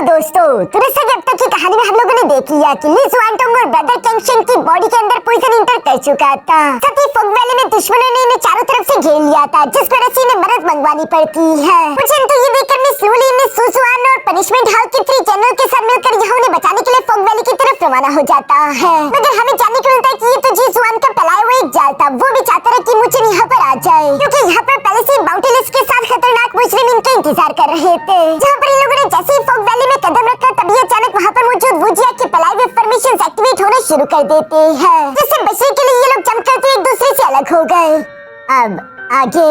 दोस्तों, तुरस्ता की अब तक की कहानी में हम लोगों ने देख लिया कि ली जुआनटोंग और ब्रदर केंगशेन की बॉडी के अंदर पॉइजन इंटर कर चुका था। साथ ही फॉग वैली में दुश्मनों ने इन्हें चारों तरफ से घेर लिया था, जिस पर असी ने मदद मंगवानी पड़ती है। मुझे तो ये देखकर मिस लूली, मिस सुजुआन और पनिशमेंट हाल के 3 जनरल के साथ मिलकर यहाँ उन्हें बचाने के लिए फॉग वैली की तरफ रवाना हो जाता है। मगर हमें जानने को मिलता है कि ये तो जी जुआन का फैलाया हुआ एक जाल था। वो भी चाहता था कि मुझे यहाँ पर आ जाए, क्योंकि यहाँ पर पहले से बाउंटीलेस के साथ खतरनाक मुजरिम इनका इंतजार कर रहे थे। जहाँ पर इन लोगों ने जैसे ही फॉग वैली में कदम रखा, तभी अचानक वहाँ पर मौजूद वुजिया के फैलाए हुए फॉर्मेशंस एक्टिवेट होना शुरू कर देते हैं, जिससे बचने के लिए ये लोग जम करते एक दूसरे से अलग हो गए। अब आगे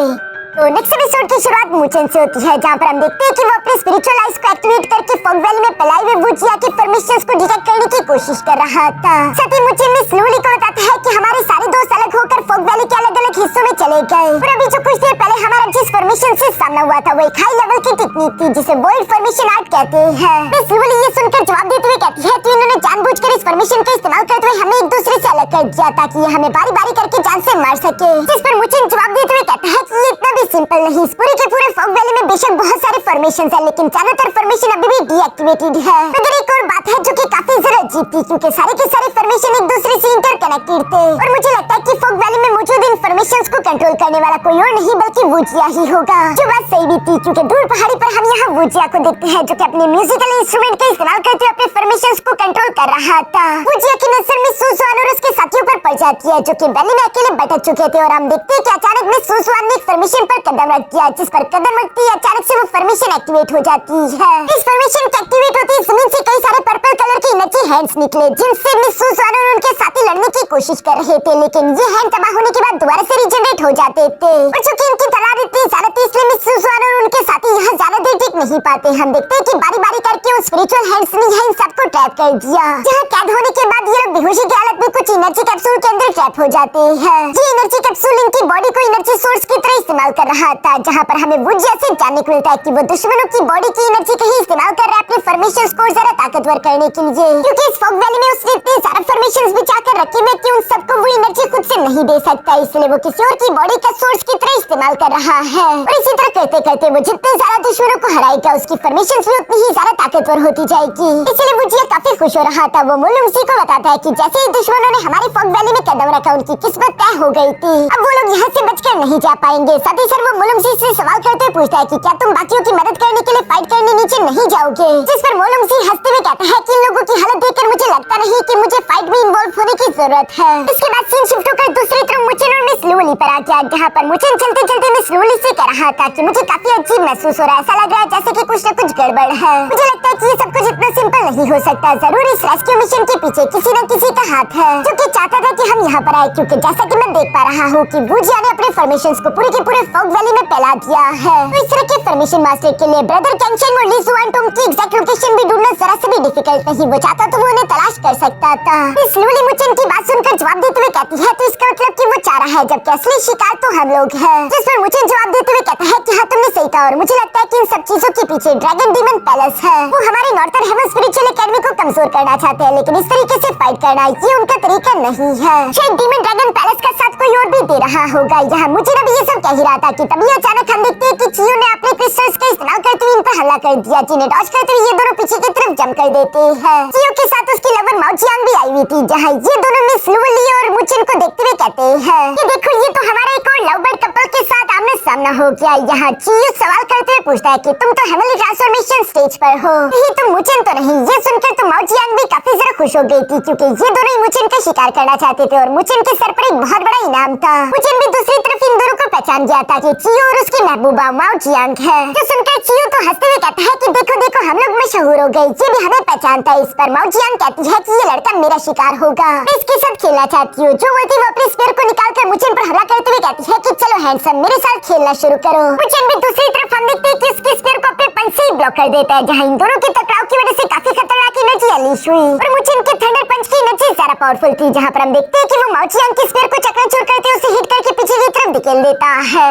तो नेक्स्ट एपिसोड की शुरुआत मुचेन से होती है, जहाँ पर हम देखते हैं कि वो अपने स्पिरिचुअल आइज को एक्टिवेट करके फॉग वैली में फैलाए हुए वुजिया के फॉर्मेशंस को डिटेक्ट करने की कोशिश कर रहा था। साथ ही मुचेन मिस लूली को बताता है कि हमारे सारे दोस्त अलग होकर फॉग वैली के अलग-अलग हिस्सों में चले गए, और अभी जो कुछ देर पहले हमारा जिस फॉर्मेशन से सामना हुआ था वो एक हाई लेवल की टेक्निक थी, जिसे वॉइड फॉर्मेशन आर्ट कहते हैं। मिस लूली ये सुनकर जवाब देते हुए कहती है कि इन्होंने जानबूझकर इस फॉर्मेशन का इस्तेमाल करते हुए हमें एक दूसरे से अलग कर दिया, ताकि ये हमें बारी-बारी करके जान से मार सके। जिस पर मुचेन जवाब देते हुए कहता है कि ये इतना भी सिंपल नहीं। पूरे के पूरे फॉग वैली में बेशक बहुत सारे फॉर्मेशंस हैं, लेकिन ज्यादातर फॉर्मेशन अभी भी डीएक्टिवेटेड है। मगर एक और बात है जो कि काफी जरा अजीब थी, क्योंकि सारे के सारे फॉर्मेशन एक दूसरे से इंटरकनेक्टेड थे, और मुझे लगता है कि फॉग वैली में मौजूद इन फॉर्मेशंस को कंट्रोल करने वाला कोई और नहीं बल्कि वुजिया ही होगा। जो बात सही भी थी, क्योंकि दूर पहाड़ी पर हम यहाँ वुजिया को देखते हैं, जो कि अपने म्यूजिकल इंस्ट्रूमेंट का इस्तेमाल करते हुए अपने फॉर्मेशंस को कंट्रोल कर रहा था। वुजिया की नजर में सुजुआन और उसके साथियों पर पड़ जाती है, जो कि वैली में अकेले भटक चुके थे, और हम देखते हैं कि अचानक में सुजुआन ने एक फॉर्मेशन पर कदम रख दिया, जिस पर कदम रखते ही अचानक से वो फॉर्मेशन एक्टिवेट हो जाती है। इस फॉर्मेशन के एक्टिवेट होते ही जमीन से कई सारे पर्पल कलर के एनर्जी हैंड्स निकले, जिनसे मिस सुजुआन और उनके साथी लड़ने की कोशिश कर रहे थे, लेकिन ये हैंड तबाह होने के बाद दोबारा से रिजनरेट हो जाते थे। और चूंकि इनकी तादाद इतनी ज्यादा थी, इसलिए मिस सुजुआन और उनके साथी यहाँ ज्यादा देर टिक नहीं पाते। हम देखते हैं कि बारी-बारी करके उन स्पिरिचुअल हैंड्स ने इन सबको ट्रैप कर दिया, जहाँ कैद होने के बाद ये लोग बेहोशी की हालत में कुछ एनर्जी कैप्सूल के अंदर ट्रैप हो जाते हैं। ये एनर्जी कैप्सूल इनकी बॉडी को एनर्जी सोर्स की तरह इस्तेमाल कर रहा था, जहाँ पर हमें वुजिया से जानने को मिलता है कि वो दुश्मनों की बॉडी की एनर्जी का ही इस्तेमाल कर रहा है अपने फॉर्मेशंस को जरा ताकतवर करने के लिए, क्योंकि इस फॉग वैली में उसने इतने सारे फॉर्मेशंस बिछा कर रखे हैं कि उन सबको वो एनर्जी खुद से नहीं दे सकता, इसलिए वो किसी और की बॉडी का सोर्स की तरह इस्तेमाल कर रहा है। और इसी तरह करते करते वो जितने ज्यादा दुश्मनों को हराएगा, उसकी फॉर्मेशंस भी उतनी ही ज्यादा ताकतवर होती जाएगी। इसलिए वुजिया काफी खुश हो रहा था। वो मुलुंगसी को बताता है कि जैसे ही दुश्मनों ने हमारे फॉग वैली में कदम रखा, उनकी किस्मत तय हो गई थी। अब वो लोग यहाँ से बचकर नहीं जा पाएंगे। साथ ही सर वो मुलुंगसी से सवाल करते हुए पूछता है कि क्या तुम बाकियों की मदद करने के लिए फाइट करने नीचे नहीं जाओगे, जिस पर मुलुंगसी हंसते हुए कहता है कि इन लोगों की हालत देखकर मुझे लगता नहीं कि मुझे फाइट में इन्वॉल्व होने की जरूरत है। इसके बाद सीन शिफ्ट होकर दूसरी तरफ मुचेन और मिस लूली पर आ गया, जहाँ पर मुचेन चलते चलते मिस लूली से कह रहा था कि मुझे काफी अजीब महसूस हो रहा है, ऐसा लग रहा है जैसे कि कुछ न कुछ गड़बड़ है। मुझे लगता है कि ये सब कुछ इतना सिंपल नहीं हो सकता, जरूर इस रेस्क्यू मिशन के पीछे किसी न किसी का हाथ है, जो कि चाहता था कि हम यहाँ पर आए, क्योंकि जैसा कि मैं देख पा रहा हूँ कि वुजिया ने अपने फॉर्मेशंस को पूरे के पूरे फॉग वैली में फैला दिया है। तो इस तरह के फॉर्मेशन मास्टर के लिए ब्रदर केंगशेन और ली जुआनटोंग की एग्जैक्ट लोकेशन भी ढूंढना जरा से भी डिफिकल्ट नहीं। वो चाहता तो वो उन्हें तलाश कर सकता था। इस लूली मुचेन की बात सुनकर जवाब देते हुए कहती है तो इसका मतलब कि वो चाह रहा है, जबकि असली शिकार तो हम लोग हैं। जिस पर मुचेन जवाब देते हुए कहता है कि हाँ तुमने सही कहा, और मुझे लगता है कि इन सब चीजों के पीछे ड्रैगन डीमन पैलेस है। वो हमारे नॉर्थर्न हेवन स्पिरिचुअल एकेडमी को कमजोर करना चाहते हैं, लेकिन इस तरीके से फाइट करना ये उनका तरीका नहीं है। शायद डीमन ड्रैगन पैलेस का साथ कोई और भी दे रहा होगा। यहाँ मुझे अभी ये सब कह ही रहा था कि तभी अचानक हम देखते हैं कि चियो ने अपने क्रिस्टल्स का इस्तेमाल करते हुए इन पर हमला कर दिया, जिन्हें डॉज करते हुए ये दोनों पीछे की तरफ जंप कर देते हैं। चियो के साथ उसकी लवर माओजियांग भी आई हुई थी, जहाँ ये दोनों मिस लूली और मुचेन को देखते हुए कहते हैं कि देखो ये तो हमारा एक और लवबर्ड कपल के साथ आमने सामना हो गया। यहाँ चियो सवाल करते हुए पूछता है कि तुम तो हेवनली ट्रांसफॉर्मेशन स्टेज पर हो, यही तुम मुचेन तो नहीं। ये सुनकर तो माओजियांग भी काफी जरा खुश हो गई थी, क्योंकि ये दोनों ही मुचेन का शिकार करना चाहते थे, और मुचेन के सर पर एक बहुत बड़ा इनाम था। मुचेन भी दूसरी तरफ इन दोनों को पहचान गया था कि चियो और उसकी महबूबा माओजियांग है। जो सुनकर चियो तो हंसते हुए कहता है कि देखो देखो हम लोग मशहूर हो गए, ये भी हमें पहचानता है। इस पर माओजियांग कहती है कि ये लड़का मेरा शिकार होगा, मैं इसके साथ खेलना चाहती हूँ। जो बोलती वो अपने स्पेयर को निकालकर मुचेन पर हमला करते हुए कहती है कि चलो हैंडसम मेरे साथ खेलना शुरू करो। मुचेन भी दूसरी तरफ हम देखते हैं कि उसके स्पेयर को अपने पंच से ही ब्लॉक कर देता है, जहाँ इन दोनों की टकराव की वजह से काफी खतरनाक एनर्जी अनलीश हुई, और मुचेन के थंडर पंच की एनर्जी ज्यादा पावरफुल थी, जहाँ पर हम देखते हैं कि वो माओजियांग के स्पेयर को चकनाचूर करके उसे हिट करके पीछे की तरफ धकेल देता है।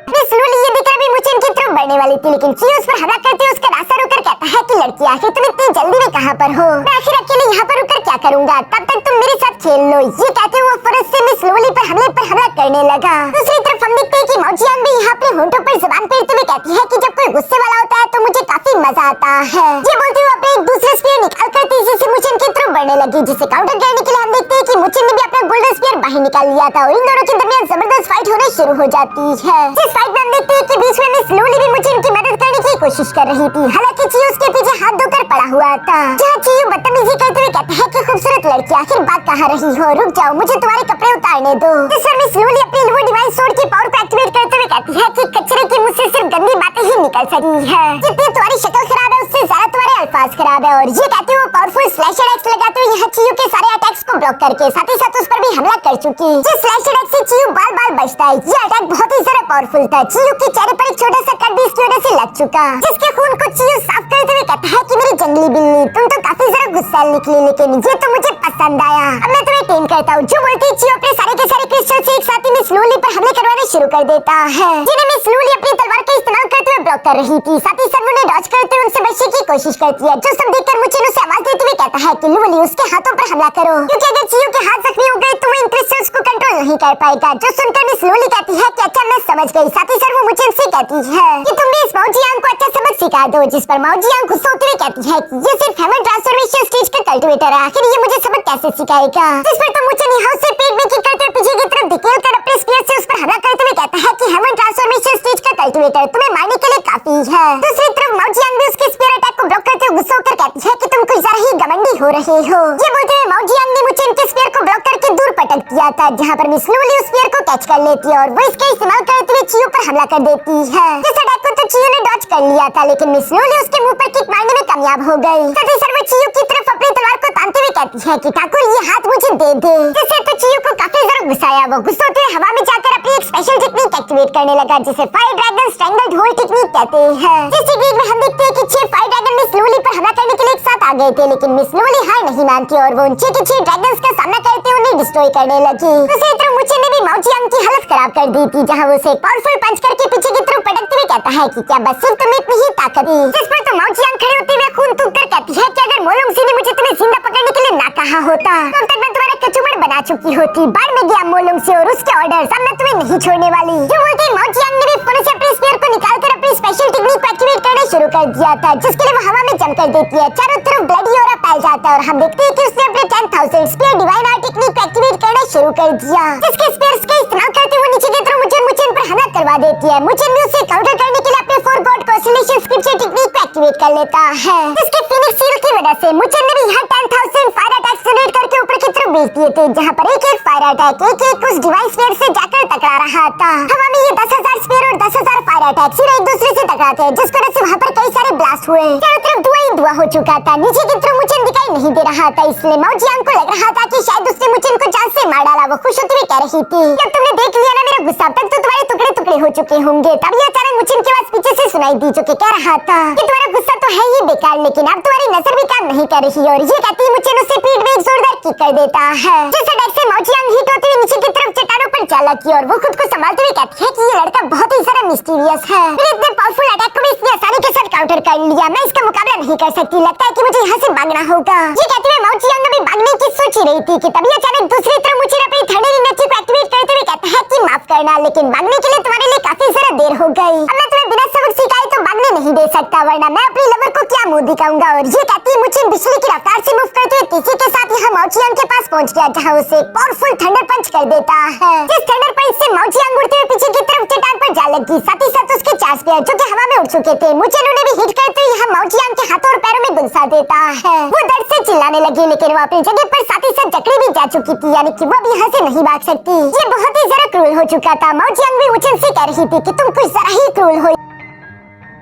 मिस लूली ये देखकर भी मुचेन की तरफ बढ़ने वाली थी, लेकिन चियो उस पर हमला करते उसका रास्ता रोककर कहता है कि लड़की आखिर तुम इतनी जल्दी में कहाँ पर हो, मैं आखिर अकेले यहाँ पर रुककर क्या करूँगा, तब तक तुम मेरे साथ खेल लो। ये कहते हुए फौरन से मिस लूली पर हमला करने लगा। दूसरी तरफ हम देखते हैं कि माओजियांग भी यहाँ अपने होंठों पर जुबान फेरते हुए कहती है कि जब कोई गुस्से वाला होता है तो मुझे काफी मजा आता है। ये बोलते एक दूसरा स्पीयर निकाल कर तेजी से मुचेन की तरफ बढ़ने लगी, जिसे काउंटर करने के लिए हम देखते हैं कि मुचेन ने भी अपना गोल्डन स्पीयर बाहर निकाल लिया था और इन दोनों के दरमियान जबरदस्त फाइट होना शुरू हो जाती है। जिस फाइट में हम देखते हैं कि बीच में मिस लूली भी मुचेन की मदद करने की कोशिश कर रही थी, हालांकि चियो उसके पीछे हाथ धोकर पड़ा हुआ था। जहाँ चियो बदतमीजी करते हुए कहता है कि खूबसूरत लड़की आखिर बात कहाँ रही हो, रुक जाओ, मुझे तुम्हारे कपड़े उतारने दो। इस पर मिस लूली अपनी लूवो डिवाइन सोर्ड की पावर को एक्टिवेट करते हुए कहती है कि कचरे की मुझसे सिर्फ गंदी बातें ही निकल सकती है, जितनी तुम्हारी शक्ल खराब है उससे ज्यादा तुम्हारे अल्फाज खराब है। और ये कहते हुए पावरफुल स्लैशर एक्स लगाते हुए यहाँ चियो के सारे अटैक्स को ब्लॉक करके साथ ही साथ उस पर भी हमला कर चुकी। जिस स्लैशर एक्स से चियो बाल बाल बचता है, ये अटैक बहुत ही ज्यादा पावरफुल था। चियो के चेहरे पर एक छोटा सा कट भी इसकी वजह से लग चुका, जिसके खून को चियो साफ करते हुए कहता है कि मेरी जंगली बिल्ली, तुम तो काफी ज्यादा गुस्सैल निकली, लेकिन ये तो मुझे पसंद आया। अब मैं तुम्हें टेम करता हूँ। जो बोलती है चियो अपने सारे के सारे क्रिस्टल से एक साथ ही मिस लूली पर हमले करवाने शुरू कर देता है, जिन्हें मिस लूली अपनी तलवार का इस्तेमाल करते हुए ब्लॉक कर रही थी। साथ ही साथ उन्हें डॉज करते हुए उनसे बचने की कोशिश करती है। जो सब देखकर मुचेन उसे आवाज देते हुए कहता है कि लूली उसके हाथों पर हमला करो, क्योंकि अगर चियो के हाथ जख्मी हो गए तो वो इन क्रिस्टल्स को कंट्रोल नहीं कर पाएगा। जो सुनकर मिस लूली कहती है कि अच्छा मैं समझ गई। साथ ही साथ वो मुचेन से कहती है कि तुम भी इस माओजियांग को अच्छा सबक सिखा दो, जिस पर माओजियांग गुस्सा होते हुए कहती है कि ये सिर्फ ह्यूमन ट्रांसफॉर्मेशन स्टेज का कल्टीवेटर है, आखिर ये मुझे सबक कैसे सिखाएगा। जिस पर तो मुचेन यहाँ से पेट में किक करते हुए पीछे की तरफ धकेल कर अपने स्पीयर से उस पर हमला करते हुए कहता है कि ह्यूमन ट्रांसफॉर्मेशन स्टेज का कल्टीवेटर तुम्हें मारने के लिए काफी है। दूसरी तरफ माओजियांग भी उसके स्पीयर अटैक को ब्लॉक करते हुए गुस्सा होकर कहती है कि तुम कुछ ज्यादा ही घमंडी हो रहे हो। ये बोलते हुए माओजियांग ने मुचेन के स्पीयर को ब्लॉक करके दूर पटक दिया था, जहाँ पर मिस लूली उस स्पीयर को कैच कर लेती है और वो इसका इस्तेमाल करते हुए चियो पर हमला कर देती है। इस अटैक को तो चियो ने डॉज कर लिया था, लेकिन मिस लूली उसके मुंह पर किक मारने में कामयाब हो गई। साथ ही साथ वो चियो की तरफ अपनी तलवार को तानते हुए कहती है कि ठाकुर ये हाथ मुझे दे दे। जिससे तो चियो को काफी ज्यादा गुस्सा आया। वो गुस्सा होते हुए हवा में जाकर अपनी एक स्पेशल टेक्निक एक्टिवेट करने लगा, जिसे fire dragon strangled hold technique कहते हैं। इस टेक्निक में हम देखते हैं कि 6 फायर ड्रैगन मिस लूली पर हमला करने के लिए एक साथ आ गए थे, लेकिन मिस लूली हार नहीं मानती और वो उन 6 के 6 ड्रैगन्स का सामना करते हुए उन्हें डिस्ट्रॉय करने लगी। दूसरी तरफ मुचेन ने भी माओजियांग की हालत खराब कर दी थी, जहाँ वो उसे एक पावरफुल पंच करके पीछे की तरफ पटकते हुए कहता है कि क्या बस सिर्फ तुम्हें इतनी ही ताकत है। जिस पर तो माओजियांग खड़े होते हुए खून थूक कर कहती है कि अगर मोलोंगसी ने मुझे तुम्हें जिंदा पकड़ने के लिए ना कहा होता तो अब तक मैं तुम्हारा कचूमड़ बना चुकी होती। बाढ़ में गया मोलोंगसी और उसके ऑर्डर्स, अब मैं तुम्हें नहीं छोड़ने वाली। जो बोलते ही माओजियांग ने भी पुनः से अपने स्पीयर को निकालकर अपनी स्पेशल टेक्निक को एक्टिवेट करना शुरू कर दिया था, जिसके लिए वो हवा में जंप कर देती है। चारों तरफ ब्लडी ऑरा फैल जाता है और हम देखते हैं कि उसने अपने 10,000 स्पीयर डिवाइन आर्ट टेक्निक को एक्टिवेट करना शुरू कर दिया, जिसके स्पीयर्स का इस्तेमाल करते हुए नीचे की तरफ मुचेन पर हमला करवा देती है। मुचेन भी उसे काउंटर करने के लिए अपने 4 गॉड कॉन्स्टलेशन स्क्रिप्चर टेक्निक को एक्टिवेट कर लेता है, जिसके फिनिक्स सील की वजह से मुचेन ने भी यहाँ 10,000 फायर अटैक्स जनरेट करके ऊपर की तरफ भेज दिए थे, जहाँ पर एक एक फायर अटैक एक उस डिवाइन स्पीयर से जाकर टकरा रहा था। हवा में ये 10,000 स्पीयर और 10,000 फायर अटैक्स एक दूसरे से टकराते हैं, जिस वजह से वहाँ पर कई सारे ब्लास्ट हुए। चारों तरफ धुआं ही धुआं हो चुका था। नीचे की तरफ मुचेन दिखाई नहीं दे रहा था, इसलिए माओजियांग को लग रहा था कि शायद उसने मुचेन को जान से मार डाला। वो खुश होते हुए कह रही थी जब तुमने देख लिया ना मेरा गुस्सा, तब तो तुम्हारे टुकड़े टुकड़े हो चुके होंगे। तभी अचानक मुचेन की आवाज पीछे से सुनाई दी, जो कि कह रहा था कि तुम्हारा गुस्सा तो है ही बेकार, लेकिन अब तुम्हारी नजर भी काम नहीं कर रही। और ये कहती मुचेन उससे पीठ में एक जोरदार किक कर देता है, जिस अटैक से माओजियांग हिट होते हुए नीचे की तरफ चट्टानों पर जा लगी और वो खुद को संभालते हुए कहती है कि ये लड़का बहुत ही सारा मिस्टीरियस है। मैंने इतने पावरफुल अटैक को भी इतनी आसानी के साथ काउंटर कर लिया, मैं इसका मुकाबला नहीं कर सकती, लगता है कि मुझे यहाँ से भागना होगा। ये कहते हुए माओजियांग अभी भागने की सोच ही रही थी कि तभी अचानक दूसरी तरफ मुचेन अपनी थर्ड एनर्जी को एक्टिवेट करते हुए कहता है कि माफ करना, लेकिन भागने के लिए तुम्हारे लिए काफी ज्यादा देर हो गई। अब मैं तुम्हें बिना सबक सिखाए तो भागने नहीं दे सकता, वरना मैं अपनी लवर को क्या मुंह दिखाऊंगा। और ये कहती मुचेन बिजली की रफ्तार से मूव करते हुए तेजी के साथ यहाँ माओजियांग के पास पहुंच गया, जहाँ उसे पावरफुल थंडर पंच कर देता है। जिस थंडर पंच से माओजियांग उड़ते हुए पीछे की तरफ चट्टान पर जा लगी, साथ ही साथ उसके 4 स्पीयर जो कि हवा में उड़ चुके थे, मुचेन उन्हें भी हिट करते हुए यहाँ माओजियांग के हाथों और पैरों में गुंसा देता है। वो दर्द से चिल्लाने लगी, लेकिन वो अपनी जगह पर साथ ही साथ जकड़ी भी जा चुकी थी, यानी कि वो अब यहाँ से नहीं भाग सकती। ये बहुत ही जरा क्रूर हो चुका था। माओजियांग भी मुचेन से कह रही थी कि तुम कुछ जरा ही क्रूर हो।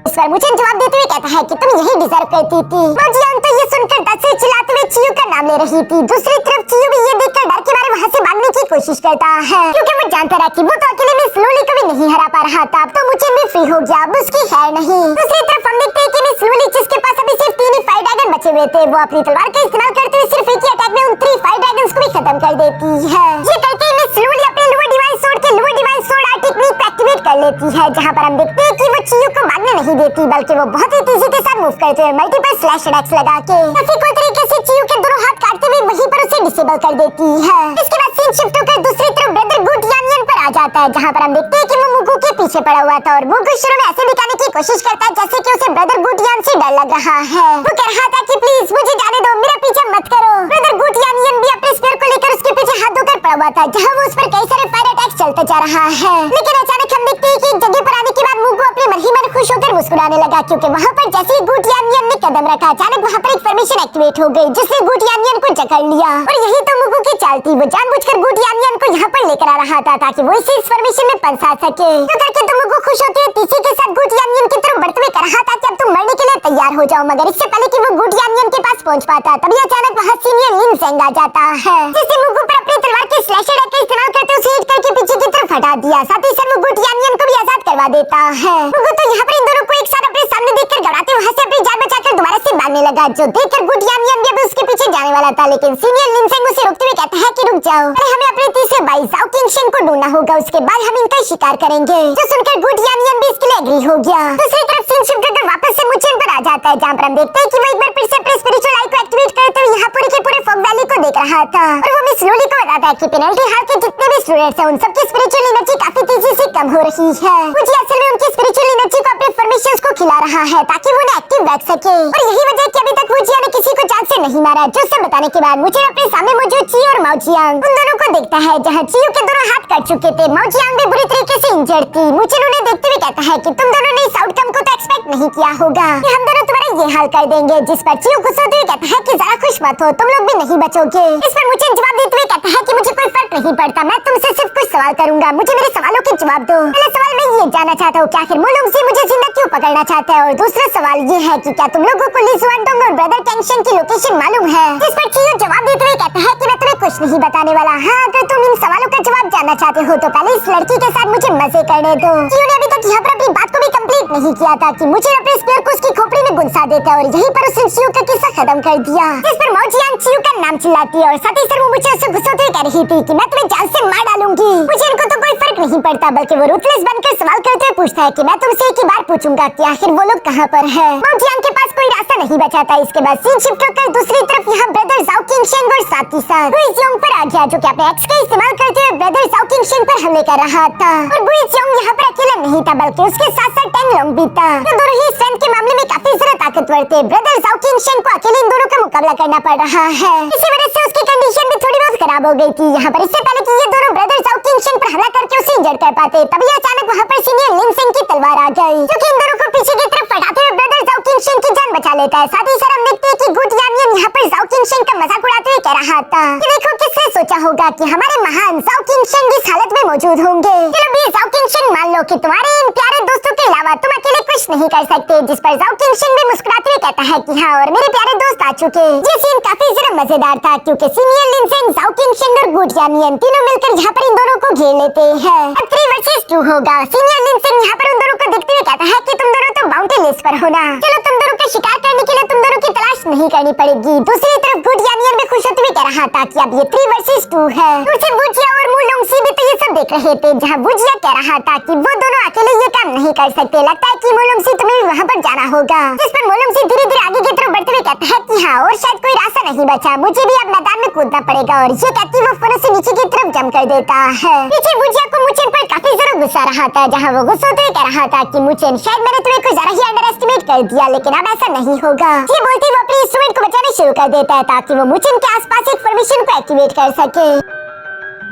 इस पर मुचेन जवाब देते हुए कहता है कि तुम यही डिजर्व करती थी। माओजियांग तो ये सुनकर दर्द से चिल्लाते हुए चियो का नाम ले रही थी। दूसरी तरफ चियो भी ये देखकर डर के मारे वहाँ से भागने की कोशिश करता है, क्योंकि वो जानता था कि वो तो अकेले मिस लूली को भी नहीं हरा पा रहा था। अब तो मुचेन भी फ्री हो गया, अब उसकी खैर नहीं। दूसरी तरफ हम देखते हैं कि मिस लूली जिसके पास अभी सिर्फ 3 ही फायर ड्रैगन बचे हुए थे, वो अपनी तलवार का इस्तेमाल करते हुए सिर्फ एक ही अटैक में उन 3 फायर ड्रैगन्स को भी खत्म कर देती है। ये करके मिस लूली अपने लूवो डिवाइन सोर्ड के लूवो डिवाइन सोर्ड आर्ट टेक्निक को एक्टिवेट कर लेती है, जहाँ पर हम देखते हैं कि वो चियो को भागने नहीं देती, बल्कि वो बहुत ही तेजी के साथ मूव करते हुए मल्टीपल स्लैश अटैक्स लगा के काफी कोई तरीके से चियो के दोनों हाथ काटते हुए वहीं पर उसे डिसेबल कर देती है। इसके बाद सीन शिफ्ट होकर दूसरी तरफ ब्रदर गुड यानियन पर आ जाता है, जहाँ पर हम देखते हैं कि वो मुगु के पीछे पड़ा हुआ था और मुगु शुरू में ऐसे दिखाने की कोशिश करता है जैसे कि उसे ब्रदर गुटियान से डर लग रहा है। वो कह रहा था कि प्लीज मुझे जाने दो, मेरा पीछे मत करो। ब्रदर गुटियानियन भी अपने स्पीयर को लेकर उसके पीछे हाथ धोकर पड़ा हुआ था, जहाँ वो उस पर कई सारे फायर अटैक्स चलते जा रहा है। लेकिन अचानक हम देखते हैं कि एक जगह पर आने के बाद मुगु अपने मन ही मन खुश होकर मुस्कुराने लगा, क्योंकि वहाँ पर जैसे ही गुटियानियन ने कदम रखा अचानक वहाँ पर एक फॉर्मेशन एक्टिवेट हो गई, जिसने गुटियानियन को जकड़ लिया। और यही तो मुगु की चाल थी, वो जानबूझकर गुटियानियन को यहाँ पर लेकर आ रहा था ताकि वो इस फॉर्मेशन में फंसा सके। तो करके तो मुगु खुश होते हुए तीसरे के साथ गुटियानियन की तरफ बढ़ते हुए कह रहा था कि अब तुम मरने के लिए तैयार हो जाओ, मगर इससे पहले कि वो गुटियानियन के पास पहुंच पाता तभी अचानक वहाँ सीनियर लिनसेंग आ जाता है, जिससे मुगु पर अपनी तलवार के स्लैशर अटैक का इस्तेमाल करते उसे हिट करके पीछे की तरफ हटा दिया। साथ ही साथ वो गुटियानियन को भी आजाद करवा देता है। मुगु तो यहाँ पर इन दोनों को एक साथ अपने सामने देखकर घबराते वहाँ से अपनी जान बचाकर दोबारा से भागने लगा, जो देखकर गुटियानियन भी उसके पीछे जाने वाला था। लेकिन सीनियर लिनसेंग उसे रोकते हुए कहता है कि रुक जाओ, अरे हमें अपने तीसरे भाई जाओ किंगशेन को ढूंढना होगा, उसके बाद हम इनका शिकार करेंगे। जो सुनकर गुटियानियन भी इसके लिए एग्री हो गया। दूसरी तरफ सीन शिफ्ट होकर वापस से मुचेन पर आ जाता है, जहाँ पर हम देखते हैं कि वो एक बार फिर से अपने स्पिरिचुअल आई को एक्टिवेट करते हुए यहाँ पूरे के पूरे फॉग वैली को देख रहा था। और वो मिस लूली को बताता है कि पेनल्टी हाल के जितने भी स्टूडेंट्स हैं उन सबकी स्पिरिचुअल एनर्जी काफी तेजी से कम हो रही है। मुझे असल में उनकी स्पिरिचुअल एनर्जी को अपने फॉर्मेशंस को खिला रहा है ताकि वो उन्हें एक्टिव रख सके। और यही वजह है कि अभी तक वुजिया ने किसी को जान से नहीं मारा। जो सब बताने के बाद मुझे अपने सामने मौजूद चियो और माओजियांग उन दोनों को देखता है, जहाँ चियो के दोनों हाथ कट चुके थे, माओजियांग भी बुरी तरीके से इंजर्ड थी। मुझे उन्हें देखते हुए कहता है कि तुम दोनों ने इस आउटकम को तो एक्सपेक्ट नहीं किया होगा कि हम दोनों तुम्हारा ये हाल कर देंगे। जिस पर चियो गुस्सा होते हुए कहता है कि जरा खुश मत हो, तुम लोग भी नहीं बचोगे। इस पर मुझे जवाब देते हुए कहता है कि मुझे कोई फर्क नहीं पड़ता, मैं तुमसे सिर्फ कुछ सवाल करूंगा, मुझे मेरे सवालों के जवाब दो। पहला सवाल मैं ये जानना चाहता हूँ कि आखिर मुलुंग से मुझे जिंदा क्यों पकड़ना चाहता है, और दूसरा सवाल ये है कि क्या तुम लोगों को ली जुआनडोंग और ब्रदर कैंगशेन की लोकेशन मालूम है। जिस पर चियो जवाब देते हुए कहता है कि मैं तुम्हें कुछ नहीं बताने वाला। हाँ, अगर तुम इन सवालों का जवाब जानना चाहते हो तो पहले इस लड़की के साथ मुझे मजे करने दो। चियो ने अभी तक यहाँ पर अपनी बात को भी कंप्लीट नहीं किया था कि मुझे अपने स्पेयर को उसकी खोपड़ी में गुंसा देता और यहीं पर उसने चियो का किस्सा खत्म कर दिया। जिस पर माओजियांग चियो का नाम चिल्लाती है और साथ ही साथ वो मुझे उससे गुस्सा होते हुए कह रही थी कि मैं तुम्हें जान से मार डालूंगी। मुझे इनको तो कोई फर्क नहीं पड़ता, बल्कि वो रूथलेस बनकर सवाल करते हुए पूछता है कि मैं तुमसे एक ही बार पूछूंगा कि आखिर वो लोग कहाँ पर है। माओजियांग के पास कोई रास्ता नहीं बचा था। इसके बाद सीन शिफ्ट होकर दूसरी तरफ यहाँ ब्रदर जाओ किंगशेन और साथ ही साथ बुइजियोंग पर आ गया, जो कि अपने एक्स का इस्तेमाल करते हुए ब्रदर जाओ किंगशेन पर हमले कर रहा था। और बुइजियोंग यहाँ पर अकेला नहीं था, बल्कि उसके साथ साथ टेंग लोंग भी था, जो दोनों ही स्ट्रेंथ के मामले में काफी ज्यादा ताकतवर थे। ब्रदर जाओ किंगशेन को अकेले इन दोनों का मुकाबला करना पड़ रहा है। इसी वजह से उसकी कंडीशन भी थोड़ी बहुत खराब हो गई थी। यहाँ पर इससे पहले कि ये दोनों ब्रदर जाओ किंगशेन पर हमला करके उसे इंजर्ड कर पाते, तभी अचानक वहाँ पर सीनियर लिनसेंग की तलवार आ गई, जो कि इन दोनों को पीछे की तरफ फटाते हुए ब्रदर जाओ किंगशेन की जान बचा लेता है। साथ ही साथ हम देखते हैं कि गुटियानियन यहाँ पर जाओ किंगशेन का मजाक उड़ाते हुए कह रहा था कि देखो किसने सोचा होगा कि हमारे महान जाओ किंगशेन इस हालत में मौजूद होंगे। चलो भी जाओ किंगशेन मान लो कि तुम्हारे इन प्यारे दोस्तों के अलावा तुम अकेले कुछ नहीं कर सकते। जिस पर जाओ किंगशेन भी मुस्कुराते हुए कहता है कि हाँ, और मेरे प्यारे दोस्त आ चुके। ये सीन काफी ज्यादा मजेदार था क्योंकि सीनियर लिनसेंग जाओ किंगशेन और गुटियानियन तीनों मिलकर यहाँ पर इन दोनों को घेर लेते हैं। अब 3 वर्सेस 2 होगा। सीनियर लिनसेंग यहाँ पर उन दोनों को देखते हुए कहता है कि तुम दोनों तो बाउंटी लिस्ट पर हो ना, चलो तुम दोनों का शिकार करने के लिए तुम दोनों की तलाश नहीं करनी पड़ेगी। दूसरी तरफ गुटियानियन भी खुश होते हुए कह रहा था कि अब ये 3 वर्सेस 2 है। दूसरे बुजिया और मुलुंगसी भी तो ये सब देख रहे थे, जहाँ बुजिया कह रहा था कि वो दोनों अकेले ये काम नहीं कर सकते, लगता है कि मुलुंगसी तुम्हें भी वहाँ पर जाना होगा। जिस पर मुलुंगसी धीरे धीरे आगे की तरफ बढ़ते हुए कहता है कि हाँ, और शायद कोई रास्ता नहीं बचा, मुझे भी अब मैदान में कूदना पड़ेगा। और ये कहती वो फौरन से नीचे की तरफ जंप कर देता है। पीछे बुजिया को मुचेन पर काफी जरूर गुस्सा रहा था, जहाँ वो गुस्सा होते हुए कह रहा था कि मुचेन शायद मैंने तुम्हें कुछ ज्यादा ही अंडर एस्टिमेट कर दिया, लेकिन अब ऐसा नहीं होगा। ये बोलते वो अपने इंस्ट्रूमेंट को बचाना शुरू कर देता है ताकि वो मुचेन के आसपास एक फॉर्मेशन को एक्टिवेट कर सके।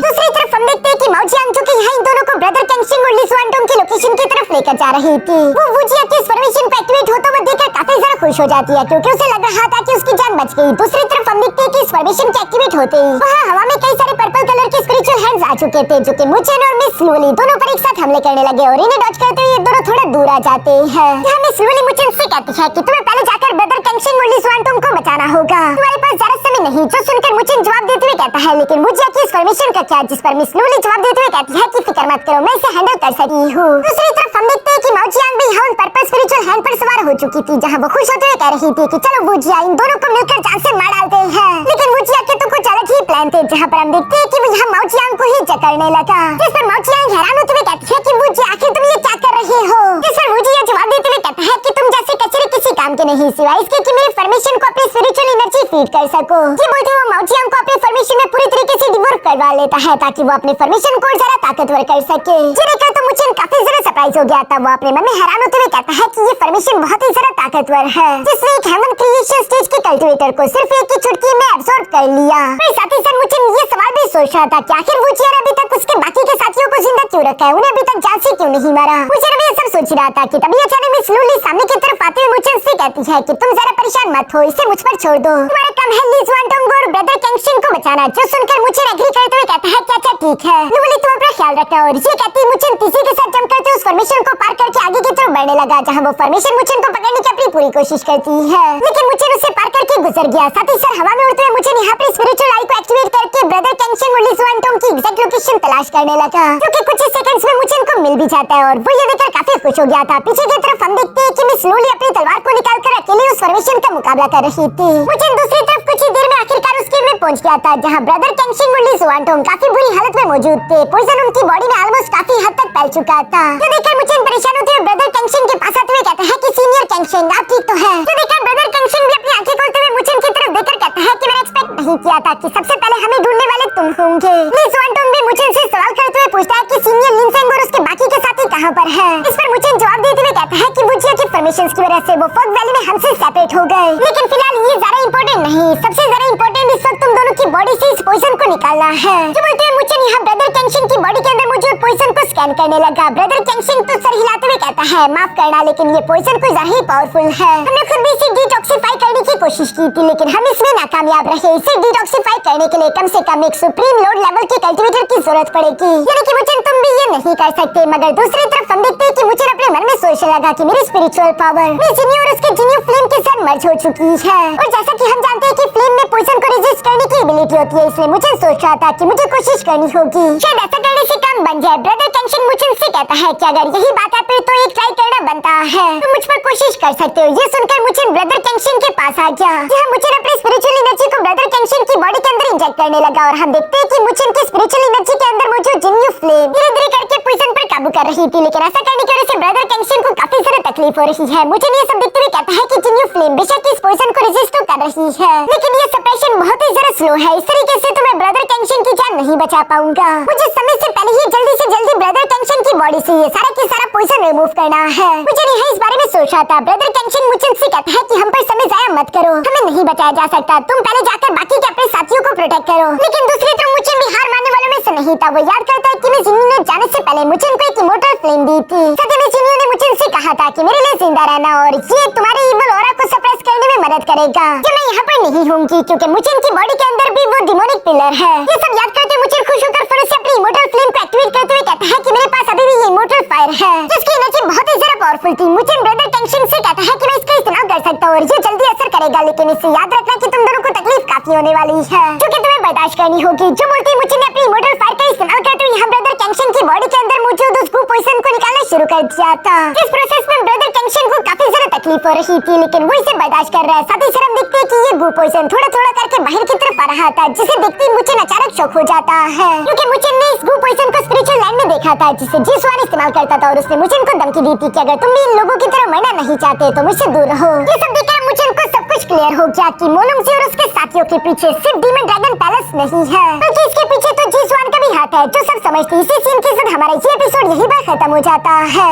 दूसरी तरफ हम देखते हैं कि माओजियांग जो कि यहाँ इन दोनों को ब्रदर कैंगशेन और ली जुआनडोंग की लोकेशन की तरफ लेकर जा रही थी, वो वुजिया के इस फॉर्मेशन को एक्टिवेट होता हुआ देखकर काफी ज्यादा खुश हो जाती है क्योंकि उसे लग रहा था कि उसकी जान बच गई। दूसरी तरफ हम देखते हैं कि इस फॉर्मेशन के एक्टिवेट होते ही वहाँ हवा में कई सारे पर्पल कलर के स्पिरिचुअल हैंड्स आ चुके थे, जो कि मुचेन और मिस लूली दोनों पर एक साथ हमले करने लगे और इन्हें डॉज करते हुए ये दोनों थोड़ा दूर आ जाते हैं। यहाँ मिस लूली मुचेन से कहती है कि तुम्हें पहले जाकर ब्रदर कैंगशेन और ली जुआनडोंग को बचाना होगा, तुम्हारे पास ज्यादा समय नहीं। जो सुनकर मुचेन जवाब देते हुए कहता है लेकिन वुजिया की इस फॉर्मेशन का क्या, जिस पर मिस लूली जवाब देते हुए कहती है कि फिक्र मत करो, मैं इसे हैंडल कर सकती हूँ। दूसरी तरफ हम देखते हैं कि माओजियांग भी यहाँ उन पर्पल स्पिरिचुअल हैंड पर सवार हो चुकी थी, जहाँ वो खुश होते हुए कह रही थी कि चलो वुजिया इन दोनों को मिलकर जान से मार डालते हैं। लेकिन वुजिया के तो कुछ अलग ही प्लान थे, जहाँ पर हम देखते हैं कि वो यहाँ माओजियांग को ही जकड़ने लगा। जिस पर माओजियांग हैरान होते हुए कहती है कि वुजिया आखिर तुम ये क्या कर रहे हो। जिस पर वुजिया जवाब देते हुए कहता है कि तुम जैसे कचरे किसी काम के नहीं सिवाय इसके कि मेरी फॉर्मेशन को अपनी स्पिरिचुअल एनर्जी फीड कर सको। ये बोलते हुए माउचियांग को अपनी फॉर्मेशन में पूरी तरीके से डिवोर्फ करवा लेता है ताकि वो अपने फॉर्मेशन को ज्यादा ताकतवर कर सके। ये देखकर तो मुझे काफी ज्यादा सरप्राइज हो गया था। वो अपने मन में हैरान होते हुए कहता है कि ये फॉर्मेशन बहुत ही ज्यादा ताकतवर है जिसने एक हेवन क्रिएशन स्टेज के कल्टीवेटर को सिर्फ एक ही चुटकी में एब्सॉर्ब कर लिया। फिर साथ ही साथ मुझे ये सवाल भी सोच रहा था कि आखिर वो चियर अभी तक उसके बाकी के साथियों को जिंदा क्यों रखा है, उन्हें अभी तक जान से क्यों नहीं मारा। मुझे भी ये सब सोच रहा था कि तभी अचानक मिस लूली सामने की तरफ आते हुए मुझे उससे कहती है कि तुम जरा परेशान मत हो, इसे मुझ पर छोड़ दो, तुम्हारा काम है ली जुआनटोंग और ब्रदर कैंगशिन को बचाना। जो सुनकर मुझे एग्री करते हुए कहता है कि अच्छा ठीक है लूली, तुम अपना ख्याल रखना। और ये कहती मुझे तीसरे के साथ जम करके उस फॉर्मेशन को पार करके आगे की तरफ बढ़ने लगा जहाँ वो फॉर्मेशन मुझे को पकड़ने की अपनी पूरी कोशिश करती है, लेकिन मुझे उसे पार करके गुजर गया। साथ ही साथ हवा में उड़ते हुए मुझे यहाँ पर स्पिरिचुअल आई को एक्टिवेट करके ब्रदर कैंगशिन और ली जुआनटोंग की एग्जैक्ट लोकेशन तलाश करने लगा, क्योंकि कुछ ही सेकंड्स में मुझे इनको मिल भी जाता है। और वो ये देखकर काफी खुश हो गया था। पीछे की तरफ हम देखते हैं कि मिस लूली अपनी तलवार को निकालकर अकेले उस फॉर्मेशन का मुकाबला कर रही थी। मुझे दूसरी तरफ कुछ ही देर में आखिरकार उस केव में पहुंच गया था जहां ब्रदर कैंगशिन और ली जुआनटोंग काफी बुरी हालत में मौजूद थे। पॉइजन उनकी बॉडी में ऑलमोस्ट काफी हद तक फैल चुका था। ये देखकर मुझे परेशान होते हुए ब्रदर कैंगशिन के पास आते हुए कहता है कि सीनियर कैंगशिन आप ठीक तो है। ये देखकर ब्रदर कैंगशिन भी अपनी आंखें खोलते हुए मुझे की तरफ देखकर कहता है कि मैंने एक्सपेक्ट नहीं किया था कि सबसे पहले हमें ढूंढने वाले तुम होंगे। ली जुआनटोंग भी मुझे से सवाल करते हुए पूछता है कि सीनियर लिनसेंग और उसके बाकी के साथी कहां पर है। इस पर मुझे जवाब देते हुए कहता है कि वुजिया की फॉर्मेशंस की वजह से वो फॉग वैली में हमसे सेपरेट हो गए, लेकिन फिलहाल ये ज्यादा इंपॉर्टेंट नहीं। सबसे ज्यादा इंपॉर्टेंट इस वक्त तुम दोनों की बॉडी से इस पॉइजन को निकालना है। जो बोलते हुए मुझे यहाँ ब्रदर कैंगशिन की बॉडी के अंदर मौजूद पॉइजन को स्कैन करने लगा। ब्रदर कैंगशिन तो सर हिलाते हुए कहता है माफ करना, लेकिन ये पॉइजन कोई ज्यादा ही पावरफुल है। हमने खुद भी इसे डिटॉक्सिफाई करने की कोशिश की थी, लेकिन हम इसमें नाकामयाब रहे। इसे डिटॉक्सिफाई करने के लिए कम से कम एक सुप्रीम लोड लेवल के कल्टीवेटर की जरूरत पड़ेगी, यानी कि मुझे तुम भी ये नहीं कर सकते। मगर दूसरी तरफ हम देखते हैं कि मुझे अपने मन में सोचने लगा कि मेरी स्पिरिचुअल पावर जिन्यू और उसके जिन्यू फ्लेम के साथ मर्ज हो चुकी है। और जैसा कि हम जानते हैं कि फ्लेम में पॉइजन को रेजिस्ट करने की एबिलिटी होती है, इसलिए मुझे सोच रहा था कि मुझे कोशिश करनी होगी, शायद ऐसा करने से काम बन जाए। ब्रदर कैंगशिन मुझे से कहता है कि अगर यही बात है फिर तो एक ट्राई करना बनता है, तो मुझ पर कोशिश कर सकते हो। ये सुनकर मुझे ब्रदर कैंगशिन के पास आ गया, जहाँ मुझे अपनी स्पिरिचुअल एनर्जी को ब्रदर कैंगशिन की बॉडी के अंदर इंजेक्ट करने लगा। और हम देखते हैं कि मुझे की स्पिरिचुअल एनर्जी के अंदर मौजूद जिन्यू फ्लेम धीरे धीरे करके पॉइजन पर काबू कर रही थी, लेकिन ऐसा करने की वजह से ब्रदर कैंगशिन को काफी ज्यादा तकलीफ हो रही है। मुझे ये सब देखते हुए कहता है कि जिन्यू फ्लेम बेशक इस पॉइजन को रेजिस्ट तो कर रही है, लेकिन ये सप्रेशन बहुत ही ज्यादा स्लो है। इस तरीके से तो मैं ब्रदर कैंगशिन की जान नहीं बचा पाऊंगा। मुझे समय से पहले ही जल्दी से जल्दी ब्रदर कैंगशिन की बॉडी से ये सारा की सारा पॉइजन रिमूव करना है। मुझे नहीं इस बारे में सोच रहा था। ब्रदर कैंगशिन मुझे से कहता है कि हम पर समय जाया मत करो, हमें नहीं बचाया जा सकता, तुम पहले जाकर बाकी के अपने साथियों को प्रोटेक्ट करो। लेकिन दूसरी तरफ मुझे भी हार मानने वालों में से नहीं था। वो याद करता है कि मैं जिन्यू ने जाने से पहले मुझे उनको एक इमोर्टल फ्लेम दी थी। साथ ही जिन्यू ने मुझे उनसे कहा था कि मेरे लिए जिंदा रहना और ये तुम्हारे इविल ऑरा को सप्रेस करने में मदद करेगा। जब मैं यहाँ पर नहीं होंगी क्योंकि मुझे इनकी बॉडी के अंदर भी वो डिमोनिक पिलर है। ये सब याद करते मुझे खुश होकर फिर से अपनी इमोर्टल फ्लेम को एक्टिवेट करते हुए कहता है कि मेरे पास अभी भी ये इमोर्टल फायर है जिसकी एनर्जी बहुत ही ज्यादा पावरफुल थी। मुझे ब्रदर कैंगशिन से कहता है कि मैं इसका इस्तेमाल कर सकता हूँ और ये जल्दी असर करेगा, लेकिन इससे याद रखना कि तुम दोनों को तकलीफ काफी होने वाली है जो कि तुम्हें बर्दाश्त करनी होगी। जो बोलती मुझे ने अपनी इमोर्टल फायर का इस्तेमाल करते हुए यहाँ ब्रदर कैंगशिन की बॉडी के अंदर मौजूद उस गू पॉइजन को निकालना शुरू कर दिया था। इस प्रोसेस में ब्रदर कैंगशिन को काफी ज्यादा तकलीफ हो रही थी, लेकिन वो इसे बर्दाश्त कर रहा है। साथ ही साथ हम देखते हैं कि ये गू पॉइजन थोड़ा थोड़ा करके बाहर की तरफ आ रहा था, जिसे देखते ही मुझे अचानक शौक हो जाता है, क्योंकि मुझे ने इस गू पॉइजन को स्पिरिचुअल लैंड में देखा था जिसे जिसवान इस्तेमाल करता था, और उसने मुझे को धमकी दी थी कि अगर तुम भी इन लोगों की तरह मरना नहीं चाहते तो मुझसे दूर रहो। ये सब देखकर मुझे उनको सब कुछ क्लियर हो गया कि मोलुंगजी और उसके साथियों के पीछे सिर्फ डीमन ड्रैगन पैलेस नहीं है, बल्कि इसके पीछे तो जिसवान का भी हाथ है। जो सब समझते इसी सीन के साथ हमारा ये एपिसोड यहीं पर खत्म हो जाता है।